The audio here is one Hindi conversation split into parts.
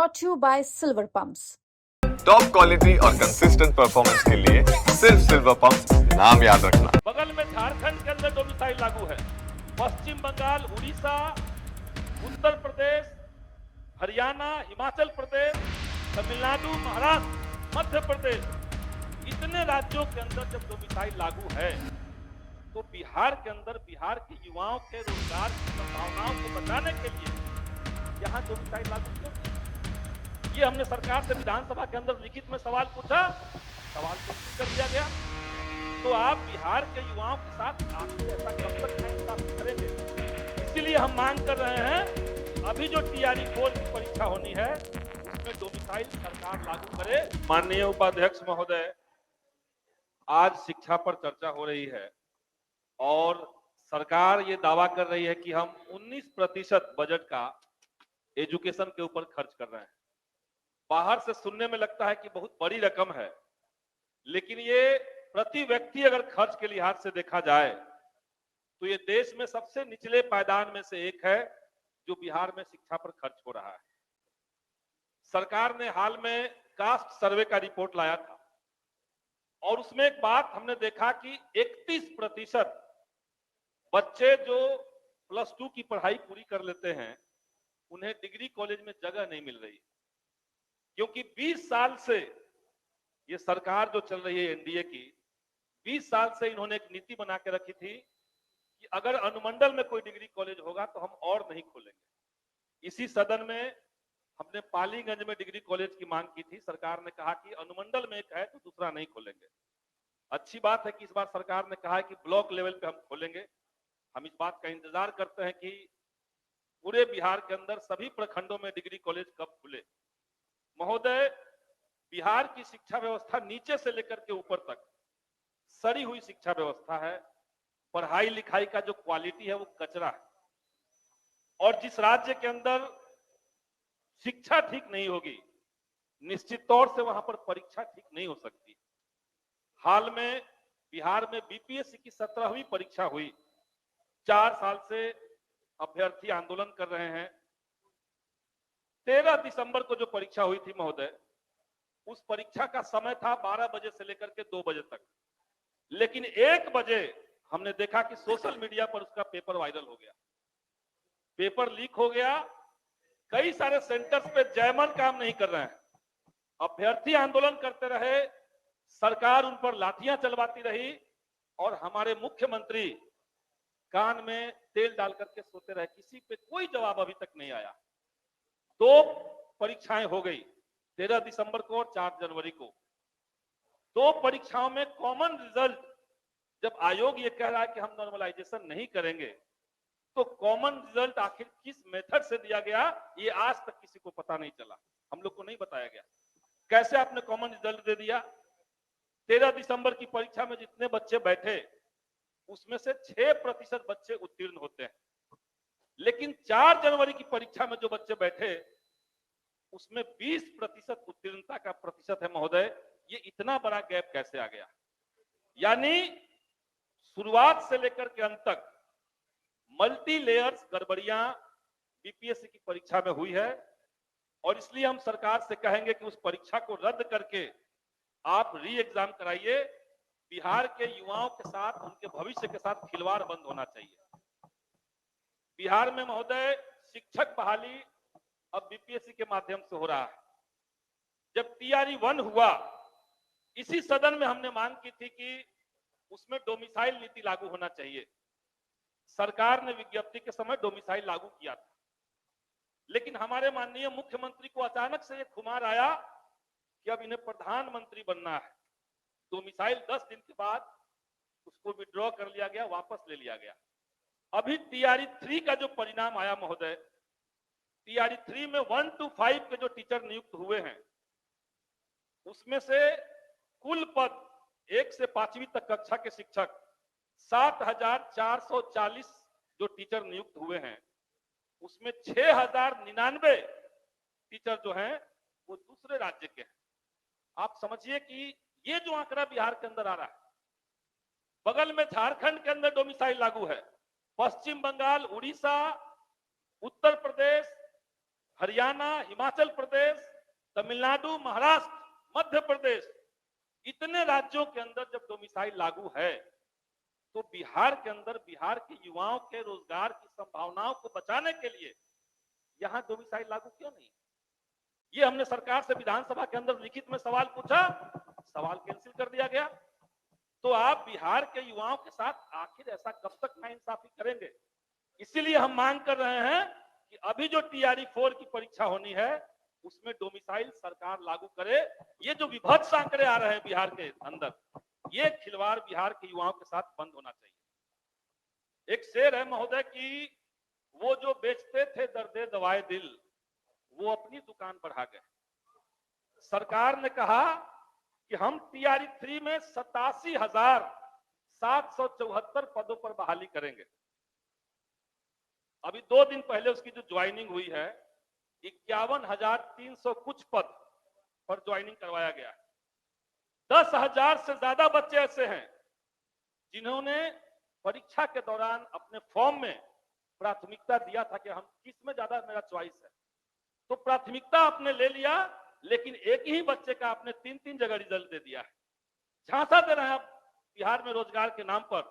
brought to you by Silver Pumps. Top quality और कंसिस्टेंट परफॉर्मेंस के लिए सिर्फ सिल्वर पंप्स नाम याद रखना। बगल में झारखंड के अंदर डोमिसाइल लागू है, पश्चिम बंगाल, उड़ीसा, उत्तर प्रदेश, हरियाणा, हिमाचल प्रदेश, तमिलनाडु, महाराष्ट्र, मध्य प्रदेश, इतने राज्यों के अंदर जब डोमिसाइल लागू है तो बिहार के अंदर बिहार के युवाओं के रोजगार की संभावनाओं को बचाने के लिए यहाँ डोमिसाइल लागू क्यों किया? ये हमने सरकार से विधानसभा के अंदर लिखित में सवाल पूछा, सवाल को कर दिया गया। तो आप बिहार के युवाओं के साथ ऐसा कब तक इंसाफ करेंगे? इसीलिए हम मांग कर रहे हैं अभी जो टीआरई 4 की परीक्षा होनी है उसमें डोमिसाइल सरकार लागू करे। माननीय उपाध्यक्ष महोदय, आज शिक्षा पर चर्चा हो रही है और सरकार ये दावा कर रही है कि हम 19% बजट का एजुकेशन के ऊपर खर्च कर रहे हैं। बाहर से सुनने में लगता है कि बहुत बड़ी रकम है, लेकिन ये प्रति व्यक्ति अगर खर्च के लिहाज से देखा जाए तो ये देश में सबसे निचले पायदान में से एक है जो बिहार में शिक्षा पर खर्च हो रहा है। सरकार ने हाल में कास्ट सर्वे का रिपोर्ट लाया था और उसमें एक बात हमने देखा कि 31% बच्चे जो +2 की पढ़ाई पूरी कर लेते हैं उन्हें डिग्री कॉलेज में जगह नहीं मिल रही, क्योंकि 20 साल से ये सरकार जो चल रही है एनडीए की, 20 साल से इन्होंने एक नीति बना के रखी थी कि अगर अनुमंडल में कोई डिग्री कॉलेज होगा तो हम और नहीं खोलेंगे। इसी सदन में हमने पालीगंज में डिग्री कॉलेज की मांग की थी, सरकार ने कहा कि अनुमंडल में एक है तो दूसरा नहीं खोलेंगे। अच्छी बात है कि इस बार सरकार ने कहा है कि ब्लॉक लेवल पे हम खोलेंगे। हम इस बात का इंतजार करते हैं कि पूरे बिहार के अंदर सभी प्रखंडों में डिग्री कॉलेज कब खुले। महोदय, बिहार की शिक्षा व्यवस्था नीचे से लेकर के ऊपर तक सड़ी हुई शिक्षा व्यवस्था है। पढ़ाई लिखाई का जो क्वालिटी है वो कचरा है, और जिस राज्य के अंदर शिक्षा ठीक नहीं होगी निश्चित तौर से वहां पर परीक्षा ठीक नहीं हो सकती। हाल में बिहार में बीपीएससी की 17वीं परीक्षा हुई। 4 साल से अभ्यर्थी आंदोलन कर रहे हैं। 13 दिसंबर को जो परीक्षा हुई थी महोदय, उस परीक्षा का समय था 12 बजे से लेकर के 2 बजे तक, लेकिन 1 बजे हमने देखा कि सोशल मीडिया पर उसका पेपर वायरल हो गया, पेपर लीक हो गया। कई सारे सेंटर्स पे जैमर काम नहीं कर रहे हैं, अभ्यर्थी आंदोलन करते रहे, सरकार उन पर लाठियां चलवाती रही और हमारे मुख्यमंत्री कान में तेल डाल करके सोते रहे। किसी पे कोई जवाब अभी तक नहीं आया। 2 परीक्षाएं हो गई, 13 दिसंबर को और 4 जनवरी को। 2 परीक्षाओं में कॉमन रिजल्ट, जब आयोग ये कह रहा है कि हम नॉर्मलाइजेशन नहीं करेंगे, तो कॉमन रिजल्ट आखिर किस मेथड से दिया गया ये आज तक किसी को पता नहीं चला, हम लोग को नहीं बताया गया। कैसे आपने कॉमन रिजल्ट दे दिया? 13 दिसंबर की परीक्षा में जितने बच्चे बैठे उसमें से 6% बच्चे उत्तीर्ण होते हैं, लेकिन 4 जनवरी की परीक्षा में जो बच्चे बैठे उसमें 20% उत्तीर्णता का प्रतिशत है। महोदय, ये इतना बड़ा गैप कैसे आ गया? यानी शुरुआत से लेकर के अंत तक मल्टी लेयर्स गड़बड़ियां बीपीएससी की परीक्षा में हुई है, और इसलिए हम सरकार से कहेंगे कि उस परीक्षा को रद्द करके आप री एग्जाम कराइए। बिहार के युवाओं के साथ, उनके भविष्य के साथ खिलवाड़ बंद होना चाहिए। बिहार में महोदय शिक्षक बहाली अब बीपीएससी के माध्यम से हो रहा है। जब टीआरई 1 हुआ, इसी सदन में हमने मांग की थी कि उसमें डोमिसाइल नीति लागू होना चाहिए। सरकार ने विज्ञप्ति के समय डोमिसाइल लागू किया था, लेकिन हमारे माननीय मुख्यमंत्री को अचानक से ये खुमार आया कि अब इन्हें प्रधानमंत्री बनना है। डोमिसाइल 10 दिन के बाद उसको विड्रॉ कर लिया गया, वापस ले लिया गया। अभी टीआरई 3 का जो परिणाम आया महोदय, टीआरई 3 में 1 to 5 के जो टीचर नियुक्त हुए हैं उसमें से कुल पद 1 से 5वीं तक कक्षा के शिक्षक 7,440 जो टीचर नियुक्त हुए हैं, उसमें 6,099 टीचर जो हैं वो दूसरे राज्य के हैं। आप समझिए कि ये जो आंकड़ा बिहार के अंदर आ रहा है, बगल में झारखंड के अंदर डोमिसाइल लागू है, पश्चिम बंगाल, उड़ीसा, उत्तर प्रदेश, हरियाणा, हिमाचल प्रदेश, तमिलनाडु, महाराष्ट्र, मध्य प्रदेश, इतने राज्यों के अंदर जब डोमिसाइल लागू है तो बिहार के अंदर बिहार के युवाओं के रोजगार की संभावनाओं को बचाने के लिए यहां डोमिसाइल लागू क्यों नहीं? ये हमने सरकार से विधानसभा के अंदर लिखित में सवाल पूछा, सवाल कैंसिल कर दिया गया। तो आप बिहार के युवाओं के साथ आखिर ऐसा कब तक नाइंसाफी करेंगे? इसीलिए हम मांग कर रहे हैं कि अभी जो टीआरई 4 की परीक्षा होनी है उसमें डोमिसाइल सरकार लागू करे। ये जो विभत्स आंकड़े आ रहे हैं बिहार के अंदर, ये खिलवाड़ बिहार के युवाओं के साथ बंद होना चाहिए। एक शेर है महोदय कि वो जो बेचते थे दर्दे दवाए दिल, वो अपनी दुकान बढ़ा गए। सरकार ने कहा कि हम टीआरई 3 में 87,774 पदों पर बहाली करेंगे। अभी 2 दिन पहले उसकी जो ज्वाइनिंग हुई है 51,300 कुछ पद पर ज्वाइनिंग करवाया गया है। 10,000 से ज्यादा बच्चे ऐसे हैं जिन्होंने परीक्षा के दौरान अपने फॉर्म में प्राथमिकता दिया था कि हम किस में ज्यादा मेरा चॉइस है, तो प्राथमिकता आपने ले लिया, लेकिन एक ही बच्चे का आपने 3-3 जगह रिजल्ट दे दिया है। झांसा दे रहे हैं आप बिहार में रोजगार के नाम पर,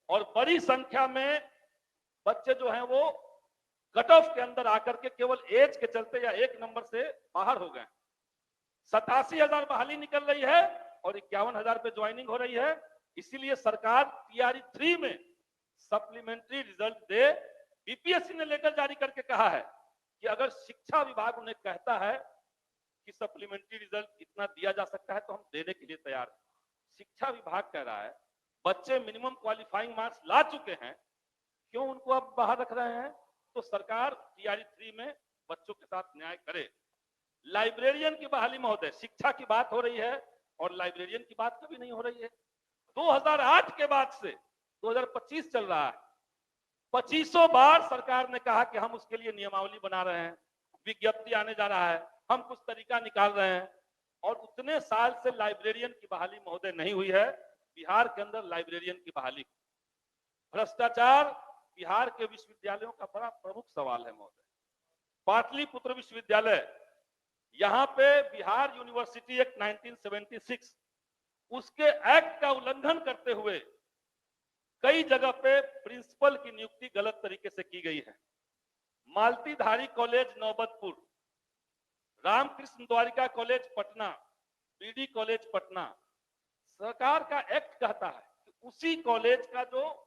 और बड़ी संख्या में बच्चे जो हैं वो कट ऑफ के अंदर आकर के केवल एज के चलते या एक नंबर से बाहर हो गए। 87,000 बहाली निकल रही है और 51,000 पे ज्वाइनिंग हो रही है। इसीलिए सरकार टीआरई 3 में सप्लीमेंट्री रिजल्ट दे। बीपीएससी ने लेकर जारी करके कहा है कि अगर शिक्षा विभाग उन्हें कहता है कि सप्लीमेंट्री रिजल्ट इतना दिया जा सकता है तो हम देने के लिए तैयार हैं। शिक्षा विभाग कह रहा है बच्चे मिनिमम क्वालिफाइंग मार्क्स ला चुके हैं, क्यों उनको अब बाहर रख रहे हैं? तो सरकार टीआरई 3 में बच्चों के साथ न्याय करे। लाइब्रेरियन की बहाली महोदय, शिक्षा की बात हो रही है और लाइब्रेरियन की बात कभी नहीं हो रही है। 2008 के बाद से 2025 चल रहा है, 2500 बार सरकार ने कहा कि हम उसके लिए नियमावली बना रहे हैं, विज्ञप्ति आने जा रहा है, हम कुछ तरीका निकाल रहे हैं, और उतने साल से लाइब्रेरियन की बहाली महोदय नहीं हुई है। बिहार के अंदर लाइब्रेरियन की बहाली, भ्रष्टाचार बिहार के विश्वविद्यालयों का बड़ा प्रमुख सवाल है महोदय। पाटलिपुत्र विश्वविद्यालय, यहां पे बिहार यूनिवर्सिटी एक्ट 1976 उसके एक्ट का उल्लंघन करते हुए कई जगह पे प्रिंसिपल की नियुक्ति गलत तरीके से की गई है। Maltidhari College Naubatpur, Ramkrishna Dwarika College Patna, BD College Patna, सरकार का एक्ट कहता है कि उसी कॉलेज का जो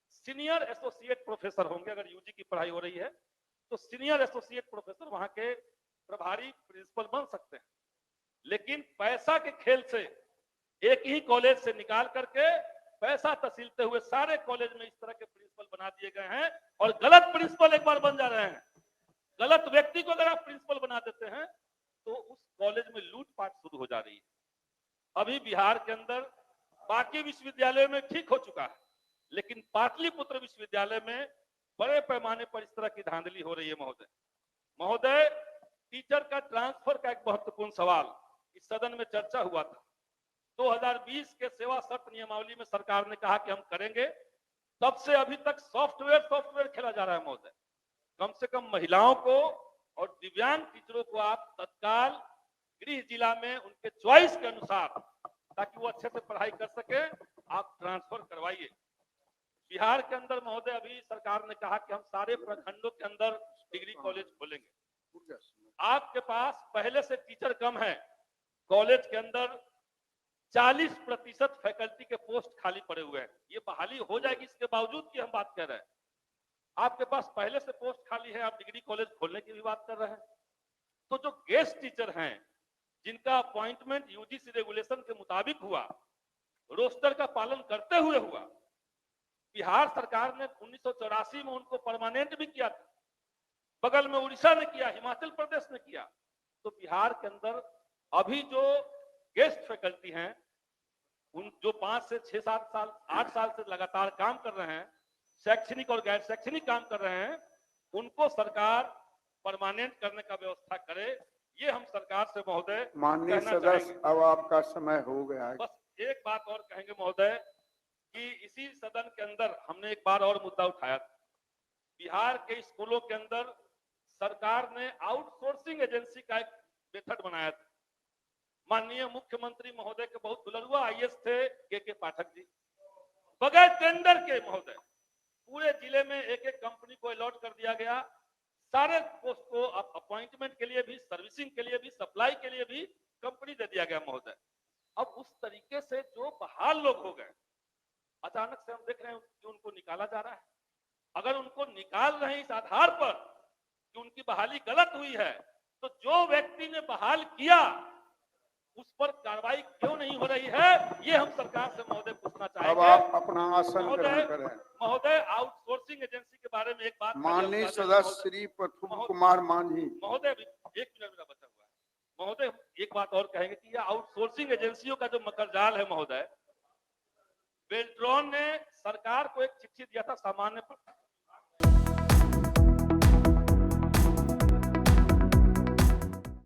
सीनियर एसोसिएट प्रोफेसर होंगे, अगर यूजी की पढ़ाई हो रही है तो सीनियर एसोसिएट प्रोफेसर वहां के प्रभारी प्रिंसिपल बन सकते हैं। लेकिन पैसा के खेल से एक ही कॉलेज से निकाल करके पैसा तसीलते हुए सारे कॉलेज में इस तरह के प्रिंसिपल बना दिए गए हैं, और गलत प्रिंसिपल एक बार बन जा रहे हैं। गलत व्यक्ति को अगर आप प्रिंसिपल बना देते हैं तो उस कॉलेज में लूटपाट शुरू हो जा रही है। अभी बिहार के अंदर बाकी विश्वविद्यालयों में ठीक हो चुका है, लेकिन पाटलिपुत्र विश्वविद्यालय में बड़े पैमाने पर इस तरह की धांधली हो रही है महोदय। टीचर का ट्रांसफर का एक महत्वपूर्ण सवाल इस सदन में चर्चा हुआ था। 2020 के सेवा शर्त नियमावली में सरकार ने कहा कि हम करेंगे, तब से अभी तक सॉफ्टवेयर खेला जा रहा है महोदय। कम से कम महिलाओं को और दिव्यांग टीचरों को आप तत्काल गृह जिला में उनके चॉइस के अनुसार, ताकि वो अच्छे से पढ़ाई कर सके, आप ट्रांसफर करवाइए। बिहार के अंदर महोदय अभी सरकार ने कहा कि हम सारे प्रखंडों के अंदर डिग्री कॉलेज खोलेंगे। आपके पास पहले से टीचर कम है, कॉलेज के अंदर 40% फैकल्टी के पोस्ट खाली पड़े हुए हैं। ये बहाली हो जाएगी इसके बावजूद कि हम बात कर रहे हैं। आपके पास पहले से पोस्ट खाली है, आप डिग्री कॉलेज खोलने की भी बात कर रहे हैं। तो जो गेस्ट टीचर हैं जिनका अपॉइंटमेंट यूजीसी रेगुलेशन के मुताबिक हुआ, रोस्टर का पालन करते हुए हुआ, बिहार सरकार ने 1984 में उनको परमानेंट भी किया था, बगल में उड़ीसा ने किया, हिमाचल प्रदेश ने किया। तो बिहार के अंदर अभी जो गेस्ट फैकल्टी हैं, उन जो 5 से 6-7 साल 8 साल से लगातार काम कर रहे हैं, शैक्षणिक और गैर शैक्षणिक काम कर रहे हैं, उनको सरकार परमानेंट करने का व्यवस्था करे। ये हम सरकार से महोदय माननीय सदस्य, अब आपका समय हो गया है। बस एक बात और कहेंगे महोदय कि इसी सदन के अंदर हमने एक बार और मुद्दा उठाया था। बिहार के स्कूलों के अंदर सरकार ने आउटसोर्सिंग एजेंसी का एक मेथड बनाया था। माननीय मुख्यमंत्री महोदय के बहुत दुलरुआ आईएएस थे के पाठक जी, बगैर टेंडर के महोदय पूरे जिले में एक एक कंपनी को अलॉट कर दिया गया। सारे पोस्ट को अपॉइंटमेंट के लिए भी, सर्विसिंग के लिए भी, सप्लाई के लिए भी कंपनी दे दिया गया महोदय। अब उस तरीके से जो बहाल लोग हो गए, अचानक से हम देख रहे हैं कि उनको निकाला जा रहा है। अगर उनको निकाल रहे हैं इस आधार पर कि उनकी बहाली गलत हुई है, तो जो व्यक्ति ने बहाल किया उस पर कार्रवाई क्यों नहीं हो रही है, ये हम सरकार से महोदय पूछना अब चाहेंगे। आप अपना आसन ग्रहण करें। महोदय, आउटसोर्सिंग एजेंसी के बारे में एक बात माननीय सदस्य श्री प्रफुल्ल कुमार मांझी। महोदय, एक मिनट मेरा बचा हुआ है महोदय। एक बात और कहेंगे कि ये आउटसोर्सिंग एजेंसियों का जो मकरजाल है महोदय, बेल्ट्रॉन ने सरकार को एक चिट्ठी दिया था सामान्य